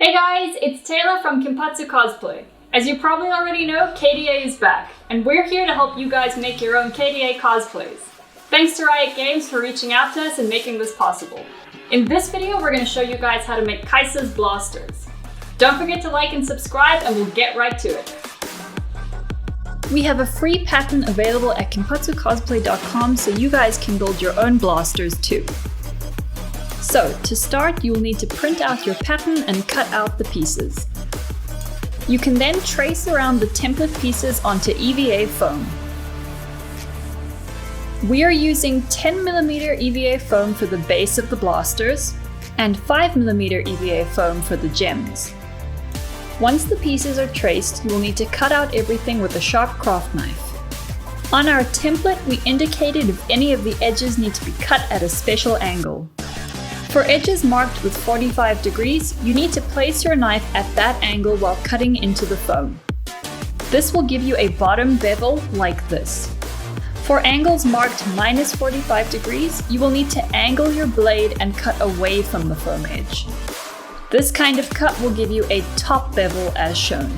Hey guys, it's Taylor from Cosplay. As you probably already know, KDA is back, and we're here to help you guys make your own KDA cosplays. Thanks to Riot Games for reaching out to us and making this possible. In this video, we're going to show you guys how to make Kaisa's blasters. Don't forget to like and subscribe, and we'll get right to it. We have a free pattern available at kenpatsukosplay.com so you guys can build your own blasters too. So, to start, you will need to print out your pattern and cut out the pieces. You can then trace around the template pieces onto EVA foam. We are using 10mm EVA foam for the base of the blasters and 5mm EVA foam for the gems. Once the pieces are traced, you will need to cut out everything with a sharp craft knife. On our template, we indicated if any of the edges need to be cut at a special angle. For edges marked with 45 degrees, you need to place your knife at that angle while cutting into the foam. This will give you a bottom bevel like this. For angles marked minus 45 degrees, you will need to angle your blade and cut away from the foam edge. This kind of cut will give you a top bevel as shown.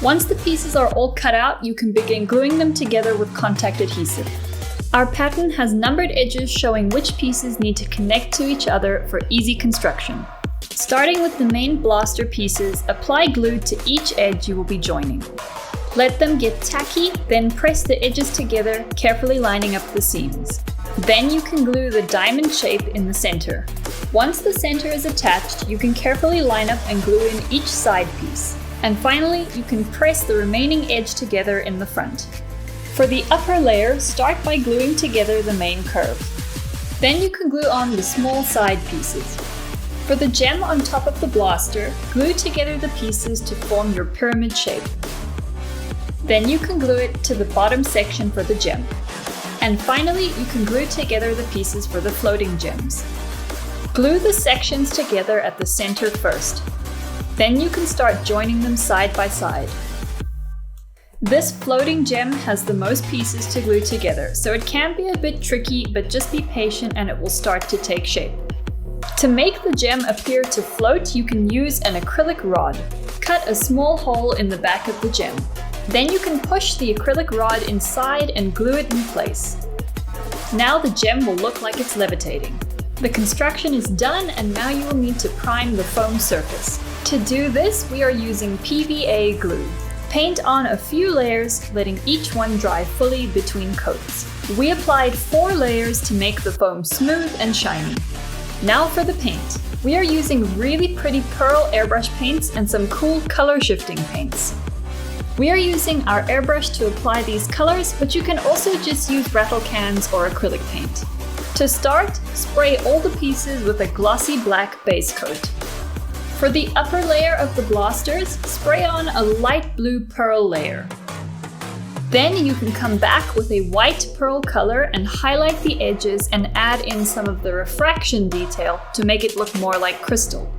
Once the pieces are all cut out, you can begin gluing them together with contact adhesive. Our pattern has numbered edges showing which pieces need to connect to each other for easy construction. Starting with the main blaster pieces, apply glue to each edge you will be joining. Let them get tacky, then press the edges together, carefully lining up the seams. Then you can glue the diamond shape in the center. Once the center is attached, you can carefully line up and glue in each side piece. And finally, you can press the remaining edge together in the front. For the upper layer, start by gluing together the main curve. Then you can glue on the small side pieces. For the gem on top of the blaster, glue together the pieces to form your pyramid shape. Then you can glue it to the bottom section for the gem. And finally, you can glue together the pieces for the floating gems. Glue the sections together at the center first. Then you can start joining them side by side. This floating gem has the most pieces to glue together, so it can be a bit tricky, but just be patient and it will start to take shape. To make the gem appear to float, you can use an acrylic rod. Cut a small hole in the back of the gem. Then you can push the acrylic rod inside and glue it in place. Now the gem will look like it's levitating. The construction is done, and now you will need to prime the foam surface. To do this, we are using PVA glue. Paint on a few layers, letting each one dry fully between coats. We applied 4 layers to make the foam smooth and shiny. Now for the paint. We are using really pretty pearl airbrush paints and some cool color shifting paints. We are using our airbrush to apply these colors, but you can also just use rattle cans or acrylic paint. To start, spray all the pieces with a glossy black base coat. For the upper layer of the blasters, spray on a light blue pearl layer. Then you can come back with a white pearl color and highlight the edges and add in some of the refraction detail to make it look more like crystal.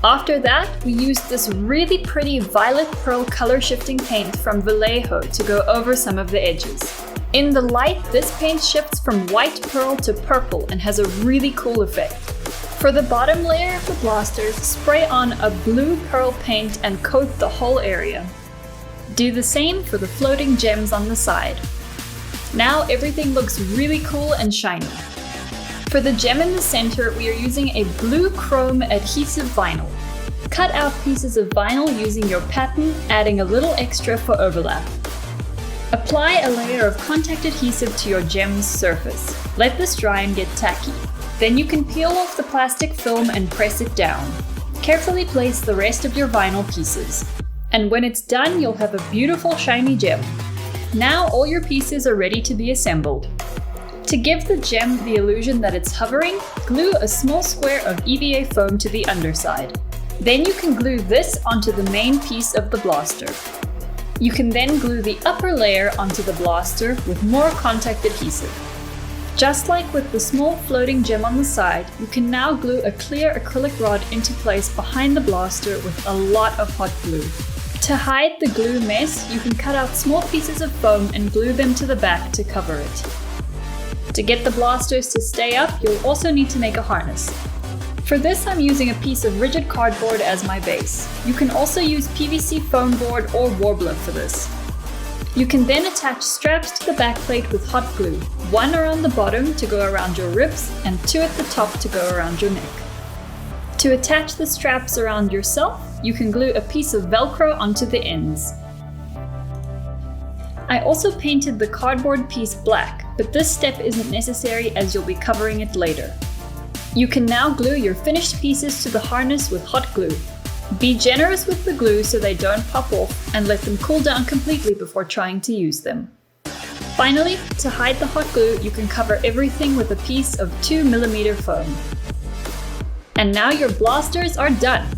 After that, we used this really pretty violet pearl color shifting paint from Vallejo to go over some of the edges. In the light, this paint shifts from white pearl to purple and has a really cool effect. For the bottom layer of the blasters, spray on a blue pearl paint and coat the whole area. Do the same for the floating gems on the side. Now everything looks really cool and shiny. For the gem in the center, we are using a blue chrome adhesive vinyl. Cut out pieces of vinyl using your pattern, adding a little extra for overlap. Apply a layer of contact adhesive to your gem's surface. Let this dry and get tacky. Then you can peel off the plastic film and press it down. Carefully place the rest of your vinyl pieces. And when it's done, you'll have a beautiful shiny gem. Now all your pieces are ready to be assembled. To give the gem the illusion that it's hovering, glue a small square of EVA foam to the underside. Then you can glue this onto the main piece of the blaster. You can then glue the upper layer onto the blaster with more contact adhesive. Just like with the small floating gem on the side, you can now glue a clear acrylic rod into place behind the blaster with a lot of hot glue. To hide the glue mess, you can cut out small pieces of foam and glue them to the back to cover it. To get the blasters to stay up, you'll also need to make a harness. For this, I'm using a piece of rigid cardboard as my base. You can also use PVC foam board or warbler for this. You can then attach straps to the backplate with hot glue, one around the bottom to go around your ribs and two at the top to go around your neck. To attach the straps around yourself, you can glue a piece of Velcro onto the ends. I also painted the cardboard piece black, but this step isn't necessary as you'll be covering it later. You can now glue your finished pieces to the harness with hot glue. Be generous with the glue so they don't pop off and let them cool down completely before trying to use them. Finally, to hide the hot glue, you can cover everything with a piece of 2mm foam. And now your blasters are done!